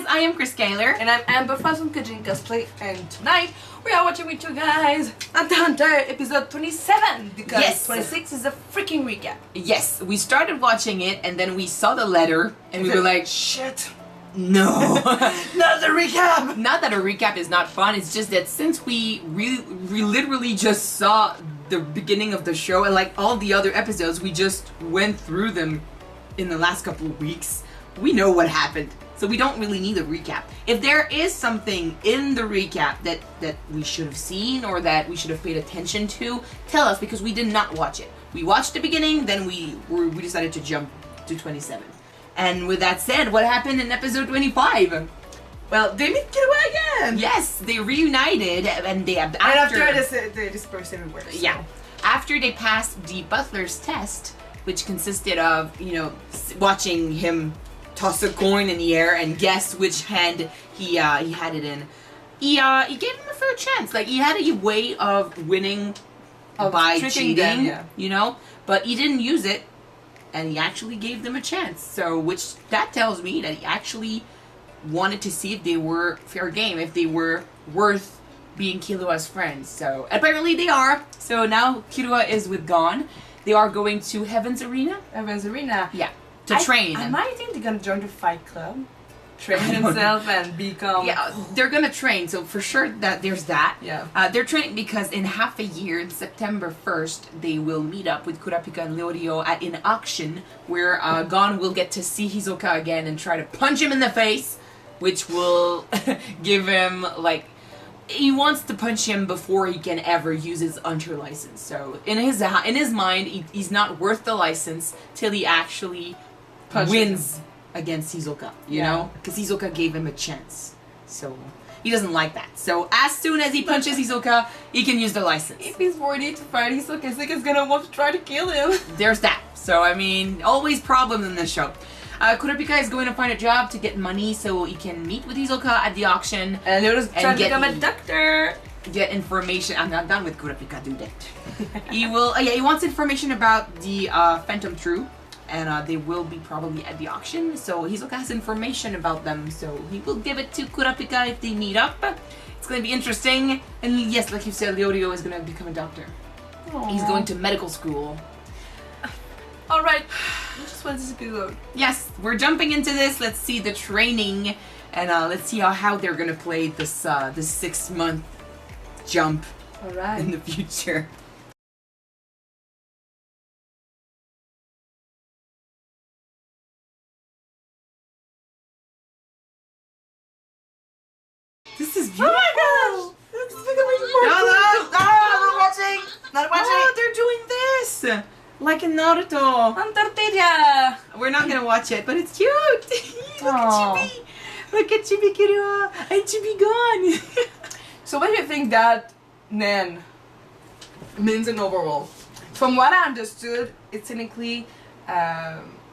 I am Chris Kaler. And I'm Amber from Kajin Cosplay, and tonight we are watching with you guys Hunter x Hunter episode 27 because Yes. 26 is a freaking recap. Yes, we started watching it and then we saw the letter and we were like, shit, no. not the recap! Not that a recap is not fun, it's just that since we literally just saw the beginning of the show and like all the other episodes, we just went through them in the last couple of weeks. We know what happened, so we don't really need a recap. If there is something in the recap that we should have seen or that we should have paid attention to, tell us, because we did not watch it. We watched the beginning, then we decided to jump to 27. And with that said, what happened in episode 25? Well, they meet Killua again! Yes, they reunited and they After they dispersed everywhere. So. Yeah. After they passed the butler's test, which consisted of, watching him toss a coin in the air and guess which hand he had it in, he gave him a fair chance. Like, he had a way of winning by cheating, them, yeah. But he didn't use it, and he actually gave them a chance. So, that tells me that he actually wanted to see if they were fair game, if they were worth being Killua's friends. So, apparently they are. So now Killua is with Gon. They are going to Heaven's Arena. Heaven's Arena. Yeah. To train. I might think they're gonna join the Fight Club, train themselves and become. Yeah, they're gonna train. So for sure that there's that. Yeah. They're training because in half a year, in September 1st, they will meet up with Kurapika and Leorio at an auction where Gon will get to see Hisoka again and try to punch him in the face, which will give him like. He wants to punch him before he can ever use his Hunter license. So in his mind, he's not worth the license till he actually wins against Hisoka, you know? Because Hisoka gave him a chance. So he doesn't like that. So as soon as he punches Hisoka, he can use the license. If he's worthy to fight Hisoka, Hisoka's gonna want to try to kill him. There's that. So, I mean, always problems in this show. Kurapika is going to find a job to get money so he can meet with Hisoka at the auction. And they're just trying to become a doctor. Get information. I'm not done with Kurapika, dude. He will. He wants information about the Phantom True, and they will be probably at the auction. So Hisoka has information about them, so he will give it to Kurapika if they meet up. It's going to be interesting. And yes, like you said, Leorio is going to become a doctor. Aww. He's going to medical school. Alright, just watch this episode. Yes, we're jumping into this. Let's see the training, and let's see how they're gonna play this 6-month jump in the future. This is beautiful. Oh my gosh! Not watching! Not watching! Oh, they're doing this! Like in Naruto. Tortilla! We're not gonna watch it, but it's cute! Look at Chibi! Look at Chibi Killua! And Chibi Gon! So what do you think that Nen means in overall? From what I understood, it's technically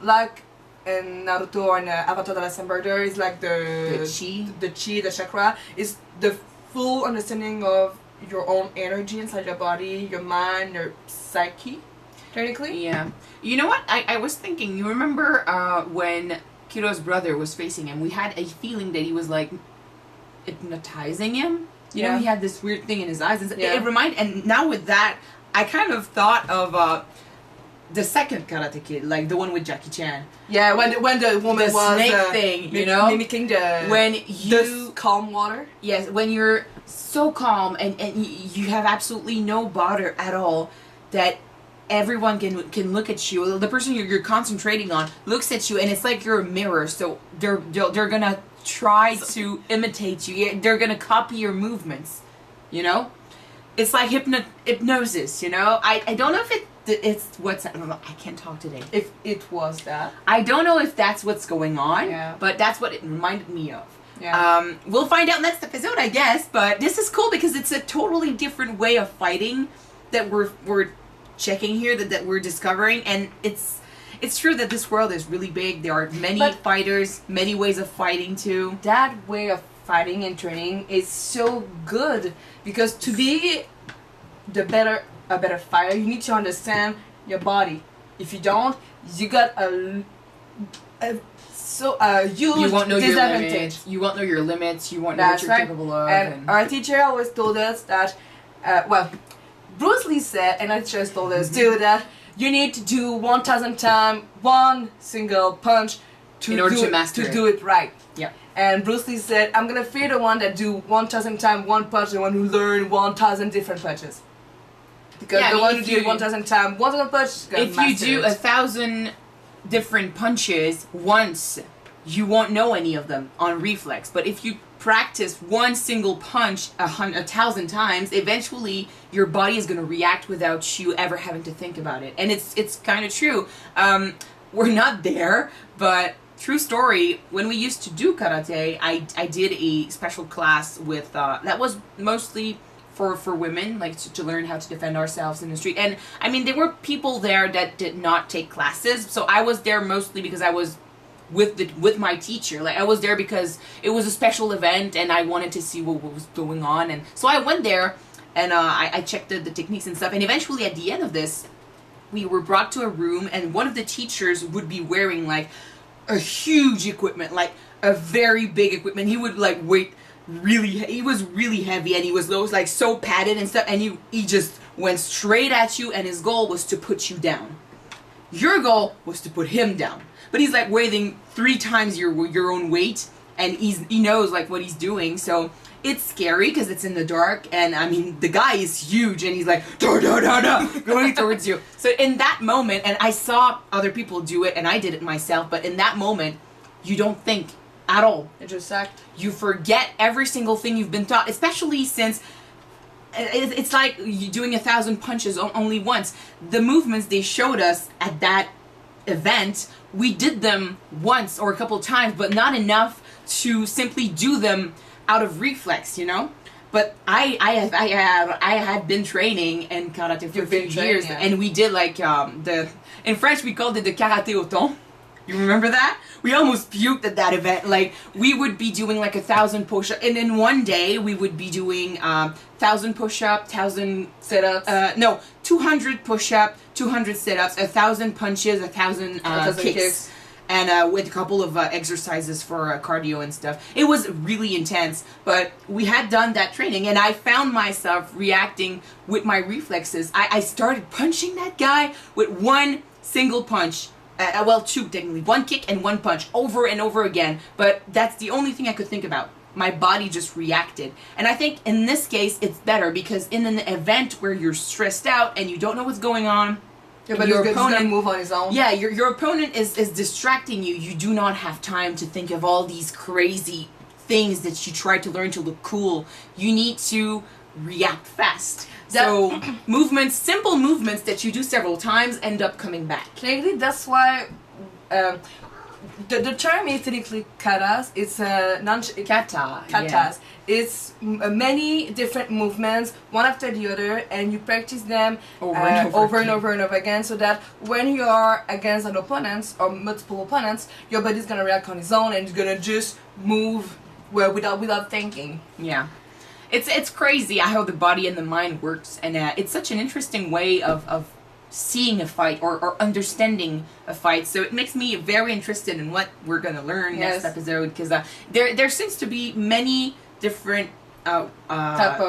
like in Naruto and Avatar The Last Airbender is like the chakra is the full understanding of your own energy inside your body, your mind, your psyche. Technically? Yeah. You know what? I was thinking, you remember when Kiro's brother was facing him, we had a feeling that he was like hypnotizing him. You know, he had this weird thing in his eyes. And now with that, I kind of thought of the second Karate Kid, like the one with Jackie Chan. Yeah, when the woman was snake thing, mimicking the calm water. Yes, when you're so calm and you have absolutely no bother at all, that everyone can look at you. The person you're concentrating on looks at you, and it's like you're a mirror. So they're gonna try to imitate you. They're gonna copy your movements. You know, it's like hypnosis. You know, I don't know if it's what's. I can't talk today. If it was that, I don't know if that's what's going on. Yeah. But that's what it reminded me of. Yeah. We'll find out next episode, I guess. But this is cool because it's a totally different way of fighting that we're checking here, that we're discovering, and it's true that this world is really big. There are many fighters, many ways of fighting too. That way of fighting and training is so good because to be a better fighter, you need to understand your body. If you don't, you got huge You won't know your disadvantage. limits. You won't know your limits. You won't know what That's you're right. capable of. And our teacher always told us that, Bruce Lee said, and our teacher told us too, that you need to do 1,000 times one single punch In order to master it. do it right. Yeah. And Bruce Lee said, I'm gonna fear the one that do 1,000 times one punch, the one who learn 1,000 different punches. Because Yeah, I the mean, one if who do you- 1,000 times 1,000 punches is gonna If you master do it. 1,000 different punches once, you won't know any of them on reflex. But if you practice one single punch 1,000 times, eventually your body is going to react without you ever having to think about it. And it's kind of true. We're not there, but true story. When we used to do karate, I did a special class with that was mostly for women, like to learn how to defend ourselves in the street. And I mean, there were people there that did not take classes, so I was there mostly because I was with my teacher. Like I was there because it was a special event and I wanted to see what was going on. And so I went there and I checked the techniques and stuff. And eventually at the end of this, we were brought to a room and one of the teachers would be wearing like a huge equipment, like a very big equipment. He would like he was really heavy and he was like so padded and stuff, and he just went straight at you, and his goal was to put you down. Your goal was to put him down, but he's like weighing 3 times your own weight, and he knows like what he's doing. So it's scary because it's in the dark, and I mean the guy is huge, and he's like da da da da going towards you. So in that moment, and I saw other people do it, and I did it myself, but in that moment, you don't think at all. It just act. You forget every single thing you've been taught, especially since it's like you doing 1,000 punches only once. The movements they showed us at that event, we did them once or a couple times, but not enough to simply do them out of reflex, you know? But I had been training in karate for a few years, yeah. and we did like in French we called it the karaté au thon. You remember that? We almost puked at that event. Like we would be doing like 1,000 push-ups, and in one day we would be doing 1,000 push-up, 1,000 Sit-ups. 200 push-up, 200 sit-ups, 1,000 punches, 1,000 kicks. And with a couple of exercises for cardio and stuff. It was really intense, but we had done that training, and I found myself reacting with my reflexes. I started punching that guy with one single punch. Well, 2 technically. 1 kick and 1 punch over and over again. But that's the only thing I could think about. My body just reacted. And I think in this case, it's better because in an event where you're stressed out and you don't know what's going on, Yeah, but your he's gonna opponent move on his own. Yeah, your opponent is distracting you. You do not have time to think of all these crazy things that you try to learn to look cool. You need to react fast. So simple movements that you do several times end up coming back. Technically, that's why the term is technically katas. It's Kata. katas. It's many different movements, one after the other, and you practice them Over and over and over and over again, so that when you are against an opponent or multiple opponents, your body's gonna react on its own and it's gonna just move without thinking. Yeah. It's crazy how the body and the mind works, and it's such an interesting way of seeing a fight or understanding a fight. So it makes me very interested in what we're going to learn next episode, because there seems to be many different type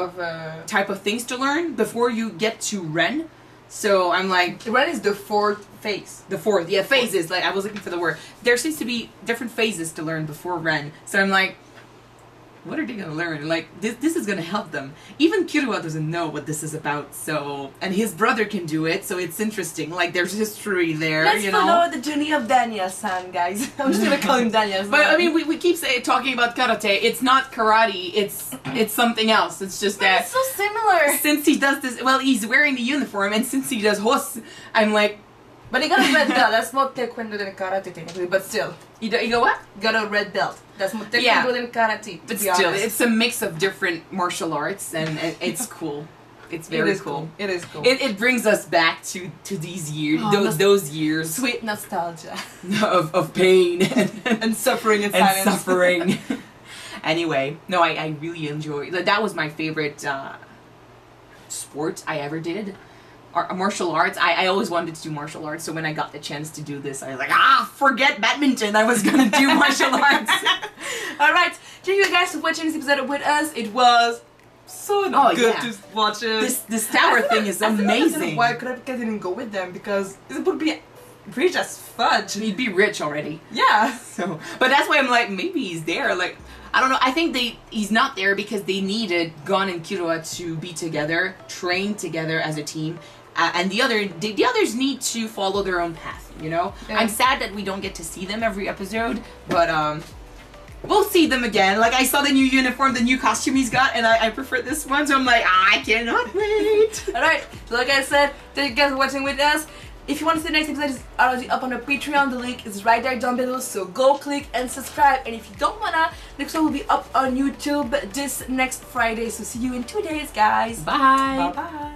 of things to learn before you get to Ren. So I'm like, Ren is the 4th phase. The 4th, yeah, phases. Like I was looking for the word. There seems to be different phases to learn before Ren. So I'm like, what are they gonna learn? Like this is gonna help them. Even Kirua doesn't know what this is about, so, and his brother can do it, so it's interesting. Like there's history there. Let's you know? follow the journey of Daniel-san, guys. I'm just gonna call him Daniel-san. But I mean, we keep talking about karate. It's not karate. It's something else. It's just that it's so similar. since he does this, well, he's wearing the uniform, and since he does hos, I'm like, But he got a red belt. That's more taekwondo than karate, technically. But still, you go what? got a red belt. That's more taekwondo than karate. But still, it's a mix of different martial arts, and it's cool. It's very cool. It is cool. It brings us back to these years, those years Sweet nostalgia. of pain and suffering and and silence. suffering. Anyway, no, I really enjoy. That was my favorite sport I ever did. martial arts. I always wanted to do martial arts, so when I got the chance to do this, I was like, forget badminton. I was gonna do martial arts. All right, thank you guys for watching this episode with us. It was so good to watch it. This tower thing is amazing. Why Kurapika didn't go with them? Because it would be rich as fudge. He'd be rich already. Yeah. So, but that's why I'm like, maybe he's there. Like, I don't know. I think he's not there because they needed Gon and Killua to be together, train together as a team. And the others need to follow their own path, you know? Yeah. I'm sad that we don't get to see them every episode, but we'll see them again. Like, I saw the new uniform, the new costume he's got, and I prefer this one, so I'm like, I cannot wait. Alright, so like I said, thank you guys for watching with us. If you want to see the next episode, it's already up on our Patreon. The link is right there down below, so go click and subscribe. And if you don't wanna, next one will be up on YouTube this next Friday. So see you in 2 days, guys. Bye. Bye-bye.